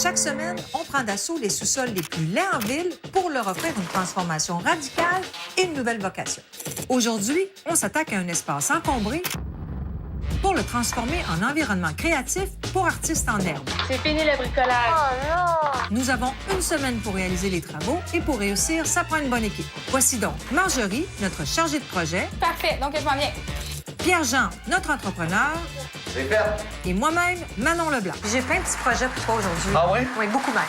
chaque semaine, on prend d'assaut les sous-sols les plus laids en ville pour leur offrir une transformation radicale et une nouvelle vocation. Aujourd'hui, on s'attaque à un espace encombré pour le transformer en environnement créatif pour artistes en herbe. C'est fini le bricolage. Oh non! Nous avons une semaine pour réaliser les travaux et pour réussir, ça prend une bonne équipe. Voici donc Marjorie, notre chargée de projet, Parfait, donc je m'en viens. Pierre-Jean, notre entrepreneur, C'est fait. et moi-même, Manon Leblanc. J'ai plein de petits projets pour toi aujourd'hui. Ah ouais? Oui, beaucoup même.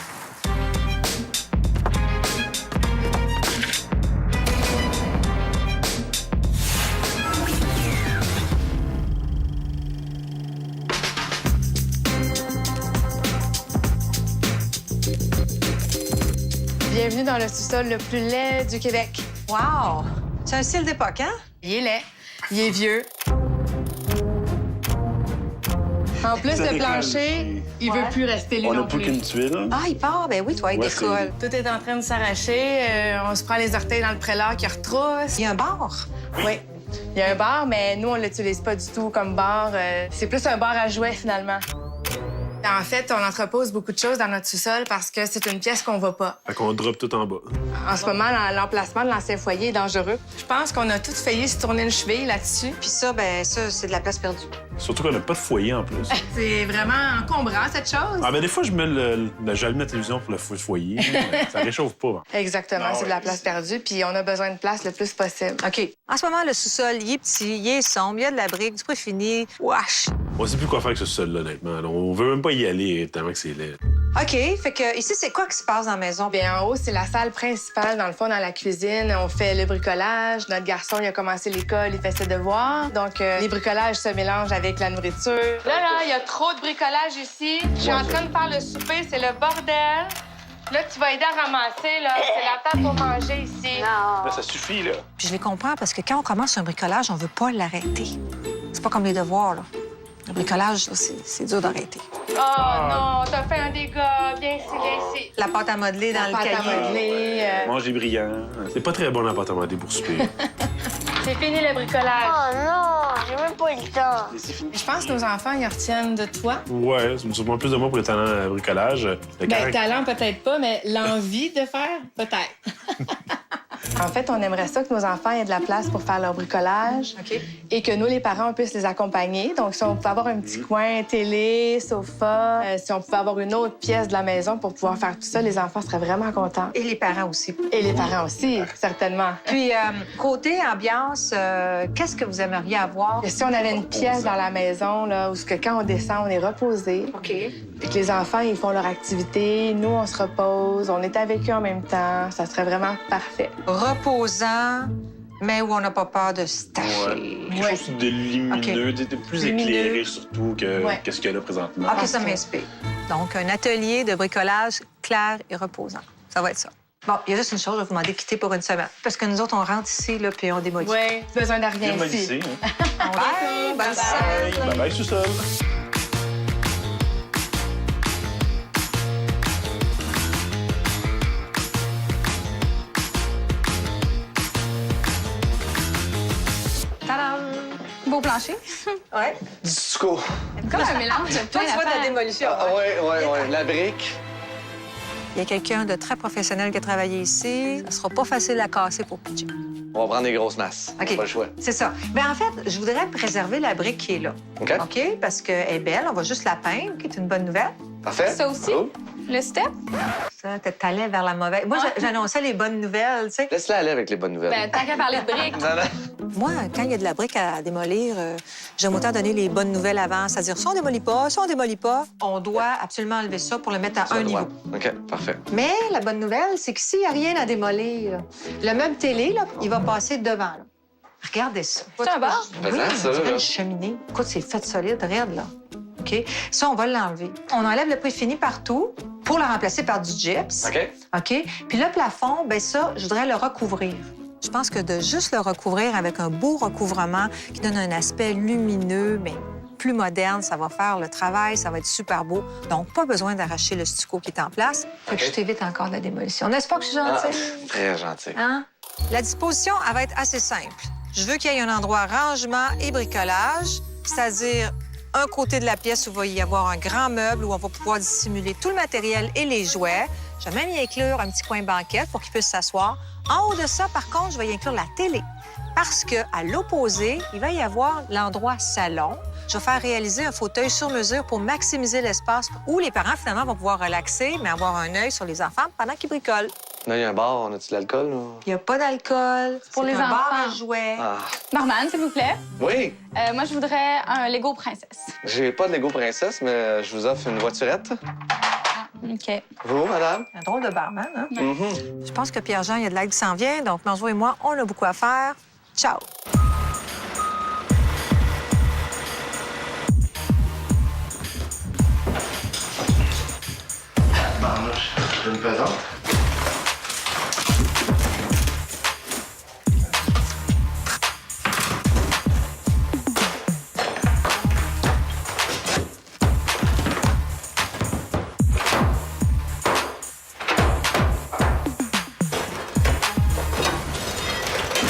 Bienvenue dans le sous-sol le plus laid du Québec. Wow! C'est un style d'époque, hein? Il est laid, il est vieux. En plus, Ça le décolle. plancher, il veut plus rester lui On n'a non plus plus. qu'une tuile. Ah, il part? Ben oui, toi, il Ouais, décolle. Tout est en train de s'arracher. On se prend les orteils dans le prélat qui retrousse. Il y a un bar. Oui. Il y a un bar, mais nous, on l'utilise pas du tout comme bar. C'est plus un bar à jouets, finalement. En fait, on entrepose beaucoup de choses dans notre sous-sol parce que c'est une pièce qu'on voit pas. Fait qu'on drop tout en bas. En ce moment, l'emplacement de l'ancien foyer est dangereux. Je pense qu'on a tous failli se tourner une cheville là-dessus. Puis ça, ben ça, c'est de la place perdue. Surtout qu'on n'a pas de foyer en plus. C'est vraiment encombrant, cette chose. Ah, ben des fois, je mets j'allume la télévision pour le foyer. Ça réchauffe pas. Exactement, Ah c'est de ouais. la place perdue, puis on a besoin de place le plus possible. OK. En ce moment, le sous-sol, il est petit, il est sombre, il y a de la brique, du préfini. Wesh! On sait plus quoi faire avec ce sol-là, honnêtement. On veut même pas y aller tellement que c'est laid. OK. Fait que ici, c'est quoi qui se passe dans la maison? Bien, en haut, c'est la salle principale. Dans le fond, dans la cuisine, on fait le bricolage. Notre garçon, il a commencé l'école, il fait ses devoirs. Donc, les bricolages se mélangent avec la nourriture. Là, il y a trop de bricolage ici. Je suis en train de faire le souper, c'est le bordel. Là, tu vas aider à ramasser, là. C'est la table pour manger ici. Non! Là, ça suffit, là. Puis je les comprends parce que quand on commence un bricolage, on veut pas l'arrêter. C'est pas comme les devoirs, là. Le bricolage, là, c'est dur d'arrêter. Oh non, t'as fait un dégât. Viens ici, viens ici. La pâte à modeler dans La le pâte à cahier. modeler. Manger brillant. C'est pas très bon l'appartement pour souper. C'est fini le bricolage. Oh non! J'ai même pas eu le temps. Je pense que nos enfants, ils retiennent de toi. Ouais, c'est sûrement plus de moi pour le talent à bricolage. Le Ben, caractère- talent, peut-être pas, mais l'envie de faire, peut-être. En fait, on aimerait ça que nos enfants aient de la place pour faire leur bricolage OK. et que nous, les parents, on puisse les accompagner. Donc, si on pouvait avoir un petit coin télé, sofa, si on pouvait avoir une autre pièce de la maison pour pouvoir faire tout ça, les enfants seraient vraiment contents. Et les parents aussi. Et les parents aussi, certainement. Puis, côté ambiance, qu'est-ce que vous aimeriez avoir? Et si on avait une pièce dans la maison, là, où ce que quand on descend, on est reposé, OK. et que les enfants, ils font leur activité, nous, on se repose, on est avec eux en même temps, ça serait vraiment parfait. Reposant, mais où on n'a pas peur de se tâcher. Ouais. Quelque chose de lumineux, de plus Lumineux. éclairé surtout que Ouais. qu'est-ce qu'il y a là présentement. OK, ça Parfait. m'inspire. Donc, un atelier de bricolage clair et reposant. Ça va être ça. Bon, il y a juste une chose, je vais vous demander de quitter pour une semaine. Parce que nous autres, on rentre ici, là, puis on démolit. Oui, besoin de rien Démolissez, ici. hein. Bye! Bonne semaine! Bye bye, sous-sol. Tadam! Beau plancher. Ouais. Du stucco. Comme un mélange de Toi, tu vois de la démolition. Ah ouais. La brique. Il y a quelqu'un de très professionnel qui a travaillé ici. Ça sera pas facile à casser pour pitcher. On va prendre des grosses masses. OK. Pas le choix. C'est ça. Bien, en fait, je voudrais préserver la brique qui est là. OK? OK? Parce qu'elle est belle. On va juste la peindre, qui est une bonne nouvelle. Parfait. Ça aussi? Cool. Le step? Ça, t'allais vers la mauvaise. Moi, j'annonçais les bonnes nouvelles, tu sais. Laisse-la aller avec les bonnes nouvelles. Ben, tant qu'à parler de briques. Non, non. Moi, quand il y a de la brique à démolir, j'aime autant donner les bonnes nouvelles avant. C'est-à-dire, si on démolit pas, on doit absolument enlever ça pour le mettre à Ça un droit. niveau. OK, parfait. Mais la bonne nouvelle, c'est que s'il n'y a rien à démolir, le meuble télé, là, il va passer devant. Là. Regardez ça. C'est un bar? Oui, Faisant, on ça, dirait là. une cheminée. Écoute, c'est fait solide, raide, là. OK? Ça, on va l'enlever. On enlève le préfini partout pour le remplacer par du gyps. OK? OK? Puis le plafond, bien ça, je voudrais le recouvrir. Je pense que de juste le recouvrir avec un beau recouvrement qui donne un aspect lumineux, mais plus moderne, ça va faire le travail, ça va être super beau. Donc, pas besoin d'arracher le stucco qui est en place. Fait que OK. je t'évite encore de la démolition. N'est-ce pas que je suis gentille? Très gentil. Hein? La disposition, elle va être assez simple. Je veux qu'il y ait un endroit rangement et bricolage, c'est-à-dire un côté de la pièce où il va y avoir un grand meuble où on va pouvoir dissimuler tout le matériel et les jouets. Je vais même y inclure un petit coin banquette pour qu'il puisse s'asseoir. En haut de ça, par contre, je vais y inclure la télé. Parce qu'à l'opposé, il va y avoir l'endroit salon. Je vais faire réaliser un fauteuil sur mesure pour maximiser l'espace où les parents, finalement, vont pouvoir relaxer, mais avoir un œil sur les enfants pendant qu'ils bricolent. Là, il y a un bar, on a-tu de l'alcool? Là? Il n'y a pas d'alcool. Pour C'est les un bar enfants. à jouets. Ah. Norman, s'il vous plaît. Oui, Moi, je voudrais un Lego princesse. j'ai pas de Lego princesse, mais je vous offre une voiturette. OK. Vous, madame? Un drôle de barman, hein? Mhm. Je pense que Pierre-Jean, il y a de l'aide qui s'en vient. Donc, Marjo et moi, on a beaucoup à faire. Ciao! Marmouche, je me présente.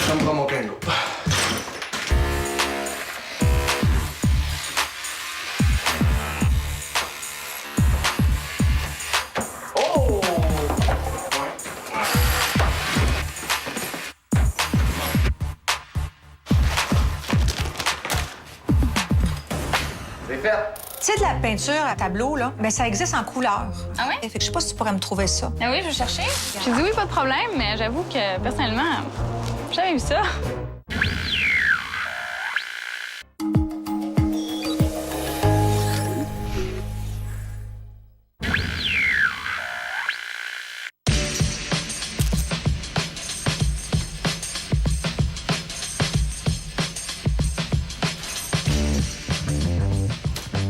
Je me prends mon pain d'eau. Oh! C'est fait. Tu sais, de la peinture à tableau, là, bien, ça existe en couleur. Ah oui? Fait que je sais pas si tu pourrais me trouver ça. Ah oui, je vais chercher. J'ai dit oui, pas de problème, mais j'avoue que, personnellement, j'ai jamais vu ça.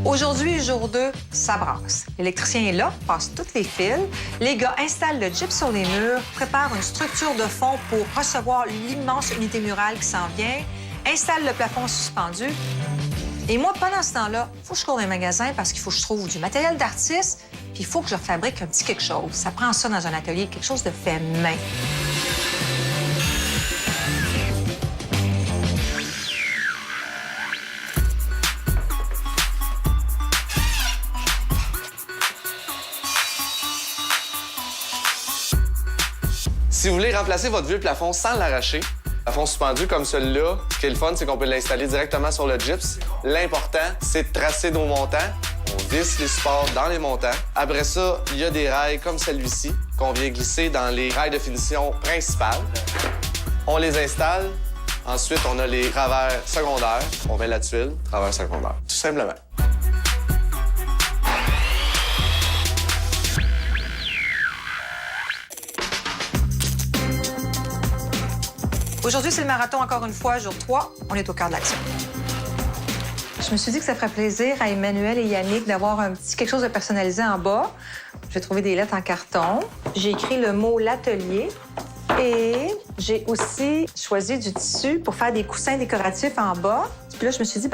Aujourd'hui, jour 2, ça brasse. L'électricien est là, passe tous les fils. Les gars installent le gyps sur les murs, préparent une structure de fond pour recevoir l'immense unité murale qui s'en vient, installent le plafond suspendu. Et moi, pendant ce temps-là, il faut que je cours dans les magasins parce qu'il faut que je trouve du matériel d'artiste, puis il faut que je fabrique un petit quelque chose. Ça prend ça dans un atelier, quelque chose de fait main. Si vous voulez remplacer votre vieux plafond sans l'arracher, plafond suspendu comme celui-là, ce qui est le fun, c'est qu'on peut l'installer directement sur le gyps. L'important, c'est de tracer nos montants. On visse les supports dans les montants. Après ça, il y a des rails comme celui-ci qu'on vient glisser dans les rails de finition principales. On les installe. Ensuite, on a les travers secondaires. On met la tuile, travers secondaire. Tout simplement. Aujourd'hui, c'est le marathon encore une fois, jour 3. On est au cœur de l'action. Je me suis dit que ça ferait plaisir à Emmanuel et Yannick d'avoir un petit quelque chose de personnalisé en bas. J'ai trouvé des lettres en carton. J'ai écrit le mot « l'atelier ». Et j'ai aussi choisi du tissu pour faire des coussins décoratifs en bas. Puis là, je me suis dit,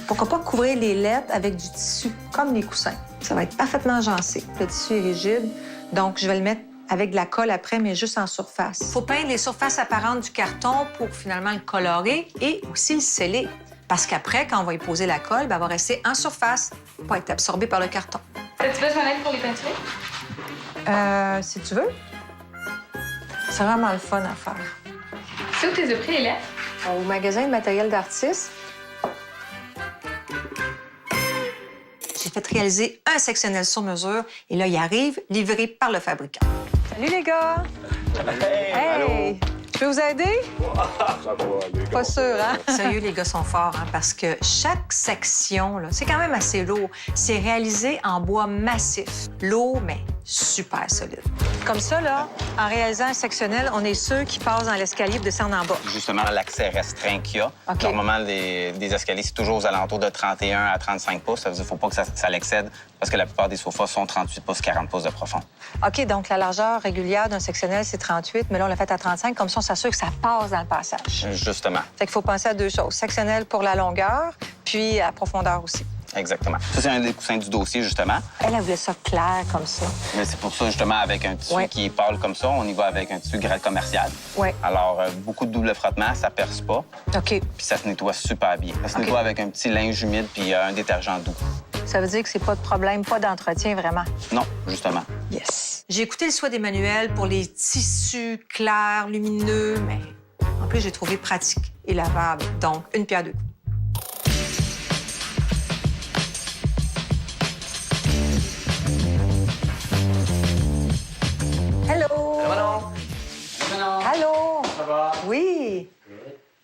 pourquoi pas couvrir les lettres avec du tissu, comme les coussins. Ça va être parfaitement agencé. Le tissu est rigide, donc je vais le mettre avec de la colle après, mais juste en surface. Il faut peindre les surfaces apparentes du carton pour finalement le colorer et aussi le sceller. Parce qu'après, quand on va y poser la colle, elle va rester en surface, pas être absorbée par le carton. As-tu besoin d'aide pour les peinturer? Si tu veux. C'est vraiment le fun à faire. C'est où tu les as pris, les lettres? Au magasin de matériel d'artiste, j'ai fait réaliser un sectionnel sur mesure et là, il arrive, livré par le fabricant. Salut les gars! Hey! Je peux vous aider? Pas sûr, hein? Sérieux, les gars sont forts, hein, parce que chaque section, là, c'est quand même assez lourd. C'est réalisé en bois massif. Lourd, mais super solide. Comme ça, là, en réalisant un sectionnel, on est sûr qu'il passe dans l'escalier et descend en bas. Justement, l'accès restreint qu'il y a. OK. Normalement, des escaliers, c'est toujours aux alentours de 31 à 35 pouces. Ça veut dire qu'il ne faut pas que ça l'excède parce que la plupart des sofas sont 38 pouces, 40 pouces de profond. OK, donc la largeur régulière d'un sectionnel, c'est 38, mais là, on l'a fait à 35. Comme ça, on s'assure que ça passe dans le passage. Justement. Fait qu'il faut penser à deux choses. Sectionnel pour la longueur, puis à profondeur aussi. Exactement. Ça, c'est un des coussins du dossier, justement. Elle voulait ça clair comme ça. Mais c'est pour ça, justement, avec un tissu Ouais. qui est pâle comme ça, on y va avec un tissu grade commercial. Ouais. Alors, beaucoup de double frottement, ça perce pas, OK. puis ça se nettoie super bien. Ça se OK. nettoie avec un petit linge humide puis un détergent doux. Ça veut dire que c'est pas de problème, pas d'entretien, vraiment. Non, justement. Yes. J'ai écouté le choix d'Emmanuel pour les tissus clairs, lumineux, mais en plus, j'ai trouvé pratique et lavable. Donc, une pierre deux coups. Hello! Manon! Allô? Ça va? Oui.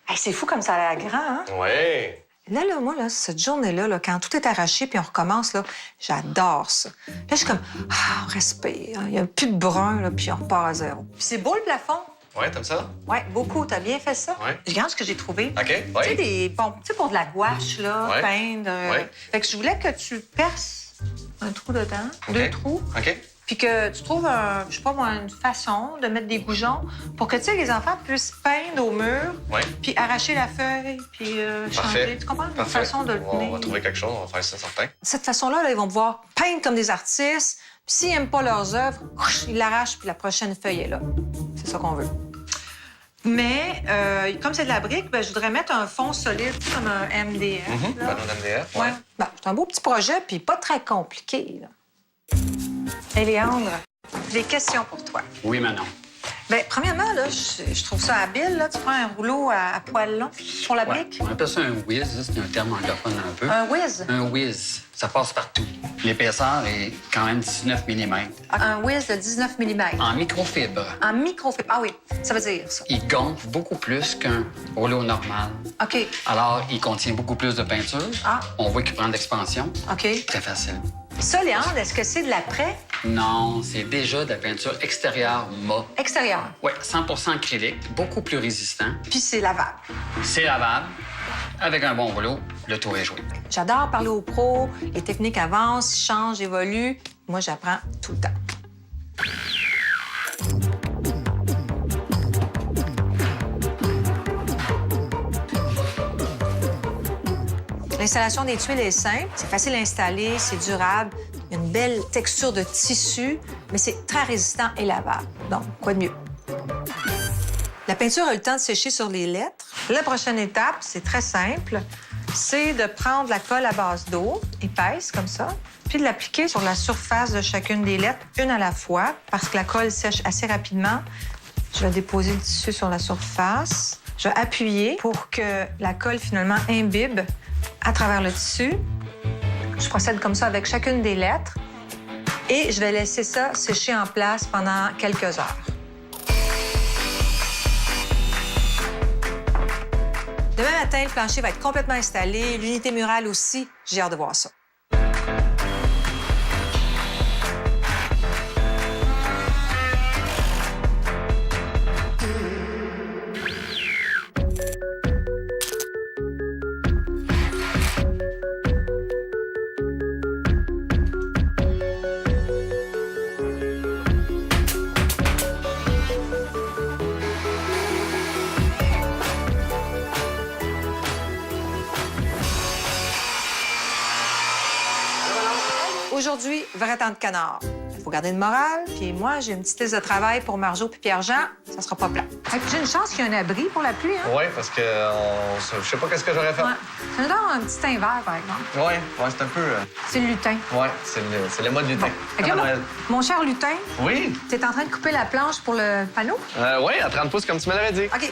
Hey, c'est fou comme ça a l'air grand, hein? Ouais. Là, moi, cette journée-là, quand tout est arraché puis on recommence, là, j'adore ça. Là, je suis comme, on respire. Il n'y a plus de brun, là, puis on repart à zéro. Puis c'est beau, le plafond. Ouais, t'aimes ça? Ouais, beaucoup. T'as bien fait ça. Ouais. Je regarde ce que j'ai trouvé. OK, Tu sais, ouais. pour de la gouache, là, Ouais. peindre. Ouais. Fait que je voulais que tu perces un trou dedans, deux trous, OK. puis que tu trouves, je sais pas moi, une façon de mettre des goujons pour que, tu sais, les enfants puissent peindre au mur, Ouais. puis arracher la feuille, puis Parfait. changer. Tu comprends? Une Parfait. façon de le On tenir. va trouver quelque chose, on va faire ça, certain. De cette façon-là, là, ils vont pouvoir peindre comme des artistes. Puis s'ils n'aiment pas leurs œuvres, ils l'arrachent, puis la prochaine feuille est là. C'est ça qu'on veut. Mais comme c'est de la brique, ben, je voudrais mettre un fond solide, comme un MDF. là. Ballon MDF, Ouais. Ben, c'est un beau petit projet, puis pas très compliqué. Là. Léandre, des questions pour toi. Oui, Manon. Bien, premièrement, là, je trouve ça habile. Là. Tu prends un rouleau à poils longs pour la Ouais, brique. on appelle ça un whiz, là, c'est un terme anglophone un peu. Un whiz. Un whiz, ça passe partout. L'épaisseur est quand même 19 mm. Un whiz de 19 mm. En microfibre, En microfibre. Ah oui, ça veut dire ça. il gonfle beaucoup plus qu'un rouleau normal. OK. Alors, il contient beaucoup plus de peinture. Ah. On voit qu'il prend de l'expansion. OK. Très facile. Ça, Léandre, est-ce que c'est de l'après Non, c'est déjà de la peinture extérieure mat. extérieur? Oui, 100 acrylique, beaucoup plus résistant. Puis c'est lavable. C'est lavable. Avec un bon rouleau, le tour est joué. J'adore parler aux pros. Les techniques avancent, changent, évoluent. Moi, j'apprends tout le temps. L'installation des tuiles est simple, c'est facile à installer, c'est durable, il y a une belle texture de tissu, mais c'est très résistant et lavable. Donc, quoi de mieux? La peinture a eu le temps de sécher sur les lettres. La prochaine étape, c'est très simple, c'est de prendre la colle à base d'eau, épaisse comme ça, puis de l'appliquer sur la surface de chacune des lettres, une à la fois, parce que la colle sèche assez rapidement. Je vais déposer le tissu sur la surface. Je vais appuyer pour que la colle, finalement, imbibe à travers le tissu. Je procède comme ça avec chacune des lettres. Et je vais laisser ça sécher en place pendant quelques heures. Demain matin, le plancher va être complètement installé, l'unité murale aussi. J'ai hâte de voir ça. Aujourd'hui, vrai temps de canard. Il faut garder le moral. Puis moi, j'ai une petite liste de travail pour Marjo puis Pierre-Jean. Ça sera pas plat. Et puis j'ai une chance qu'il y ait un abri pour la pluie, hein? Oui, parce que je sais pas qu'est-ce que j'aurais fait. Ouais. Ça nous donne un petit teint vert, par exemple. Ouais, c'est un peu... C'est le lutin. Ouais, c'est le mode lutin. Fait que Comme à là, Noël. mon cher lutin, Oui, t'es en train de couper la planche pour le panneau? oui, à 30 pouces, comme tu me l'avais dit. OK.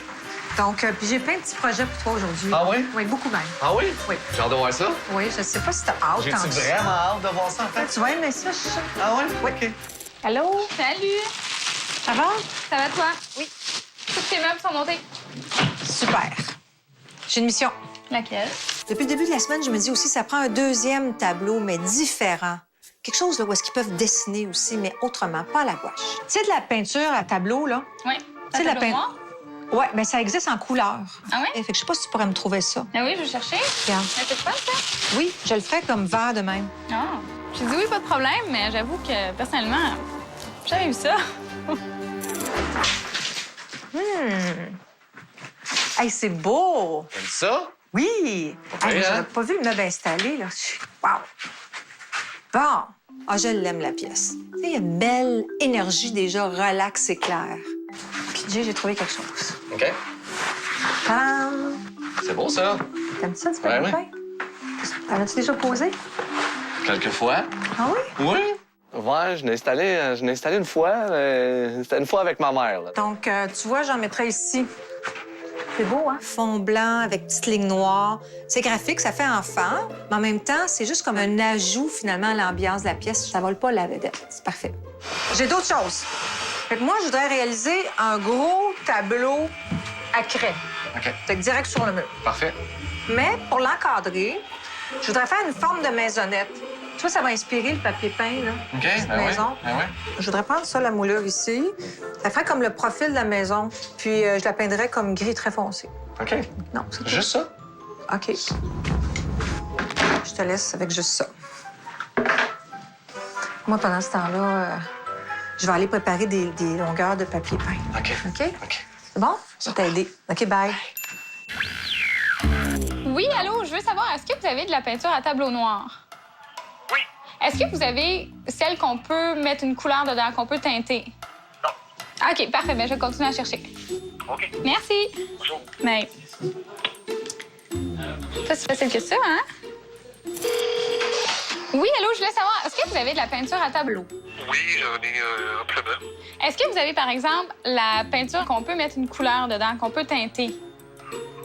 Donc, puis j'ai plein de petits projets pour toi aujourd'hui. Ah oui? Oui, beaucoup même. Ah oui? Oui. J'ai hâte de voir ça. Oui, je sais pas si t'as hâte. J'ai-tu tant que ça. vraiment hâte de voir ça, en fait? Tu vas aimer ça, je suis sûre. Ah oui? Oui. OK. Allô? Salut! Ça va? Ça va, toi? Oui. Tous tes meubles sont montés. Super. J'ai une mission. Laquelle? Depuis le début de la semaine, je me dis aussi ça prend un deuxième tableau, mais différent. Quelque chose là, où est-ce qu'ils peuvent dessiner aussi, mais autrement, pas à la gouache. Tu sais, de la peinture à tableau, là? Oui. C'est de la peinture. Ouais, mais ça existe en couleur. Ah oui? Fait que je sais pas si tu pourrais me trouver ça. Ah oui, je vais chercher. Regarde. Mais c'est pas ça? Oui, je le ferais comme vert de même. Ah. J'ai dit oui, pas de problème, mais j'avoue que personnellement, j'ai jamais vu ça. Hey, c'est beau! T'aimes ça? Oui! Ouais, Hey, hein? j'avais pas vu le meuble installé, là. Wow! Bon! Ah, je l'aime, la pièce. Tu sais, il y a une belle énergie déjà relaxe et claire. Puis, j'ai trouvé quelque chose. OK. Tadam! C'est beau, ça. T'aimes ça, du Ouais, papier ouais. peint? T'en as-tu déjà posé? Quelques fois. Ah oui? Oui. Ouais, je l'ai installé une fois. C'était une fois avec ma mère. Là. Donc, tu vois, j'en mettrais ici. C'est beau, hein? Fond blanc avec petite ligne noire. C'est graphique, ça fait enfant, mais en même temps, c'est juste comme un ajout, finalement, à l'ambiance de la pièce. Ça vole pas la vedette. C'est parfait. J'ai d'autres choses. Fait que moi, je voudrais réaliser un gros tableau à craie. OK. Fait que direct sur le mur. Parfait. Mais pour l'encadrer, je voudrais faire une forme de maisonnette. Tu vois, ça va inspirer le papier peint, là. OK, Petite ben maison. oui. Ben oui. Je voudrais prendre ça, la moulure ici. Ça ferait comme le profil de la maison. Puis je la peindrais comme gris très foncé. OK. Non, c'est tout. Juste ça? OK. Je te laisse avec juste ça. Moi, pendant ce temps-là, je vais aller préparer des longueurs de papier peint. OK. OK? OK. C'est bon? Ça va t'aider. OK, bye. Oui, allô, je veux savoir, est-ce que vous avez de la peinture à tableau noir? Oui. Est-ce que vous avez celle qu'on peut mettre une couleur dedans, qu'on peut teinter? Non. OK, parfait. Bien, je vais continuer à chercher. OK. Merci. Bonjour. Mais... Pas si facile que ça, hein? Oui, allô, je voulais savoir, est-ce que vous avez de la peinture à tableau? Oui, j'en ai amplement. Est-ce que vous avez, par exemple, la peinture qu'on peut mettre une couleur dedans, qu'on peut teinter?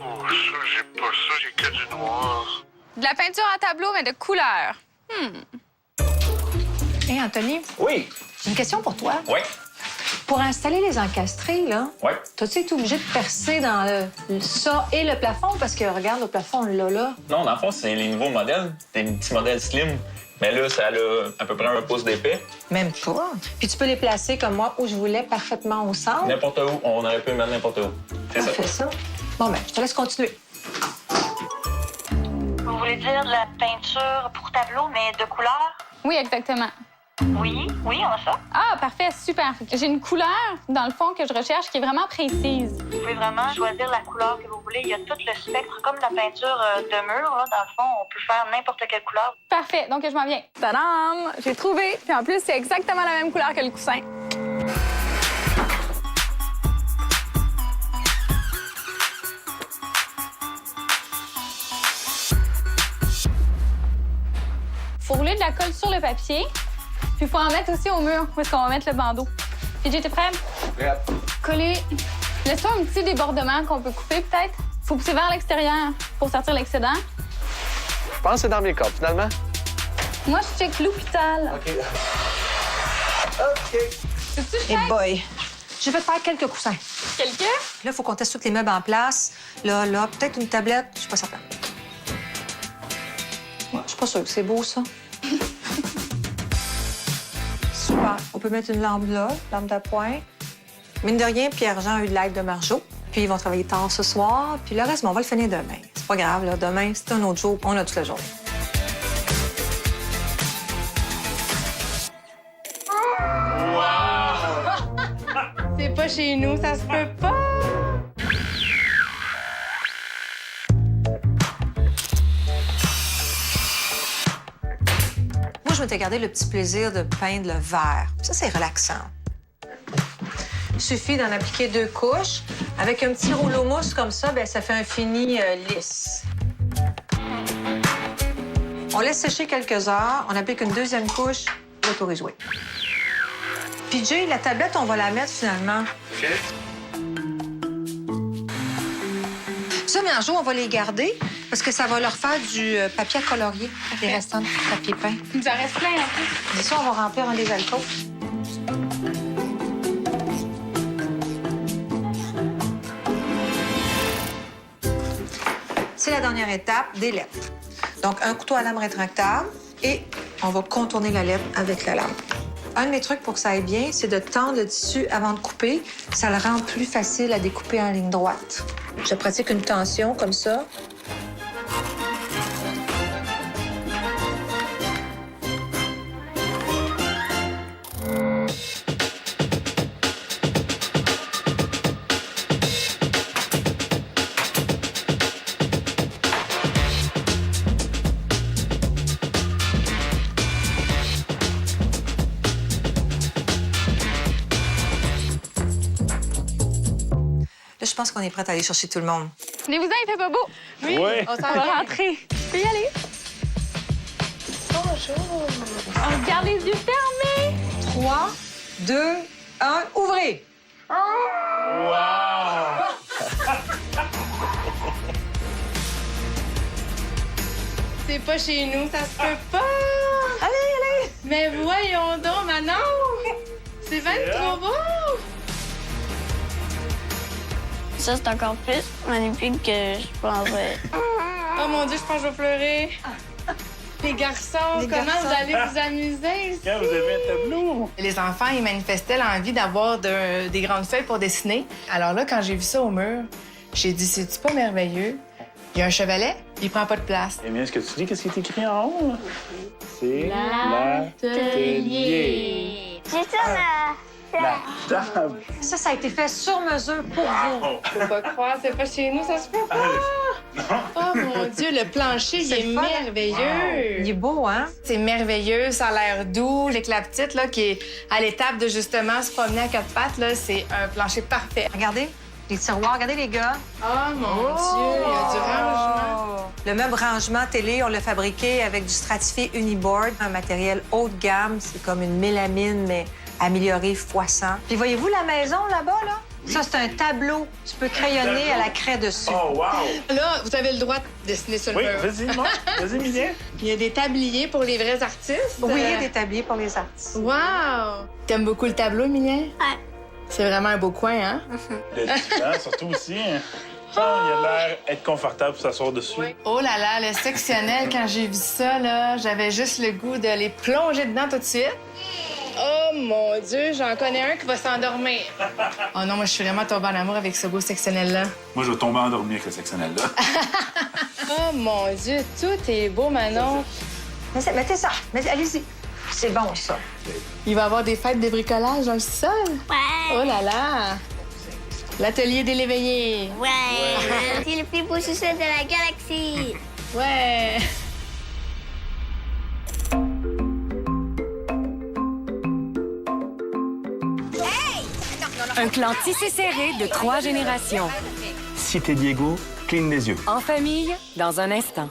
Oh, ça, j'ai pas ça, j'ai que du noir. De la peinture à tableau, mais de couleur. Hé, Anthony, Oui. j'ai une question pour toi. Oui. Pour installer les encastrés, là, Oui. t'as-tu été obligé de percer dans ça et le plafond? Parce que, regarde, le plafond, là. Non, dans le fond, c'est les nouveaux modèles, des petits modèles slim. Mais là, ça a à peu près 1 pouce d'épais. Même pas. Puis tu peux les placer comme moi, où je voulais, parfaitement au centre. N'importe où, on aurait pu le mettre n'importe où. C'est ça. Fais ça. Bon, ben, je te laisse continuer. Vous voulez dire de la peinture pour tableau, mais de couleur? Oui, exactement. Oui, on a ça. Ah, parfait, super. J'ai une couleur, dans le fond, que je recherche qui est vraiment précise. Vous pouvez vraiment choisir la couleur que vous voulez. Il y a tout le spectre, comme la peinture de mur. Là, dans le fond, on peut faire n'importe quelle couleur. Parfait, donc je m'en viens. Tadam! J'ai trouvé. Puis en plus, c'est exactement la même couleur que le coussin. Faut rouler de la colle sur le papier. Puis il faut en mettre aussi au mur, où est-ce qu'on va mettre le bandeau. PJ, t'es prêt? Prêt. Coller. Laisse-toi un petit débordement qu'on peut couper, peut-être. Faut pousser vers l'extérieur pour sortir l'excédent. Je pense que c'est dans mes cordes, finalement. Moi, je check l'hôpital. OK. Veux-tu Et boy, je vais te faire quelques coussins. quelqu'un? Là, il faut qu'on teste tous les meubles en place. Là, peut-être une tablette. Je suis pas certaine. Ouais, je suis pas sûre que c'est beau, ça. Super. On peut mettre une lampe là, lampe d'appoint. Mine de rien, Pierre-Jean a eu de l'aide de Marjo. Puis ils vont travailler tard ce soir. Puis le reste, on va le finir demain. C'est pas grave, là. Demain, c'est un autre jour. On a toute la journée. C'est pas chez nous, ça se peut pas. Moi, je m'étais gardé le petit plaisir de peindre le vert. Ça, c'est relaxant. Il suffit d'en appliquer 2 couches. Avec un petit rouleau mousse comme ça, bien, ça fait un fini lisse. On laisse sécher quelques heures. On applique une 2e couche. Le tour est joué. PJ, la tablette, on va la mettre finalement. OK. Ça, mais un jour, on va les garder parce que ça va leur faire du papier à colorier, les restants de papier peint. Il nous en reste plein, en plus. Et ça, on va remplir un des alcôves. C'est la dernière étape, des lettres. Donc, un couteau à lame rétractable et on va contourner la lettre avec la lame. Un de mes trucs pour que ça aille bien, c'est de tendre le tissu avant de couper. Ça le rend plus facile à découper en ligne droite. Je pratique une tension comme ça. pense qu'on est prête à aller chercher tout le monde. Tenez-vous-en, il fait pas beau. Oui, Ouais. on s'en On va va. rentrer. Tu peux y aller. Bonjour. On garde les yeux fermés. 3, 2, 1, ouvrez! C'est pas chez nous, ça se peut pas. Allez! Mais voyons donc, Manon. C'est bien trop beau. Ça, c'est encore plus magnifique que je pensais. Oh mon Dieu, je pense que je vais pleurer. Les garçons, comment garçons. vous allez vous amuser ici? Quand vous avez un tableau. Les enfants, ils manifestaient l'envie d'avoir des grandes feuilles pour dessiner. Alors là, quand j'ai vu ça au mur, j'ai dit, c'est-tu pas merveilleux? Il y a un chevalet, il prend pas de place. Eh bien, est-ce que tu dis qu'est-ce qui est écrit en haut? C'est l'atelier. C'est ça, La table. Ça a été fait sur mesure pour vous. Je peux pas croire, c'est pas chez nous, ça se peut pas. Oh mon Dieu, le plancher, il C'est est le fun, hein? merveilleux. Il est beau, hein? C'est merveilleux, ça a l'air doux. Avec la petite, là, qui est à l'étape de justement se promener à quatre pattes, là, c'est un plancher parfait. Regardez, les tiroirs, regardez les gars. Oh mon Dieu, il y a du rangement. Le meuble rangement télé, on l'a fabriqué avec du stratifié Uniboard, un matériel haut de gamme. C'est comme une mélamine, mais améliorée x100. Puis voyez-vous la maison là-bas, là? Ça, c'est un tableau. Tu peux crayonner à la craie dessus. Oh, wow! Là, vous avez le droit de dessiner sur le Oui, mur. vas-y, moi. Vas-y, Mylène. Il y a des tabliers pour les vrais artistes. Oui, il y a des tabliers pour les artistes. Wow! T'aimes beaucoup le tableau, Emilien? Ouais. C'est vraiment un beau coin, hein? Le divan, surtout aussi. Hein. Ça, il a l'air être confortable pour s'asseoir dessus. Oh là là, le sectionnel, quand j'ai vu ça, là, j'avais juste le goût de les plonger dedans tout de suite. Oh mon Dieu, j'en connais un qui va s'endormir. Oh non, moi, je suis vraiment tombée en amour avec ce beau sectionnel-là. Moi, je vais tomber endormi avec le sectionnel-là. Oh mon Dieu, tout est beau, Manon. Mettez ça. Allez-y. C'est bon, ça. Il va y avoir des fêtes de bricolage dans le sol. Ouais. Oh là là! L'atelier des l'éveillé. Ouais. C'est le plus beau sous-sol de la galaxie. Ouais! Un clan tissé serré de 3 générations. Cité Diego, cligne des yeux. En famille, dans un instant.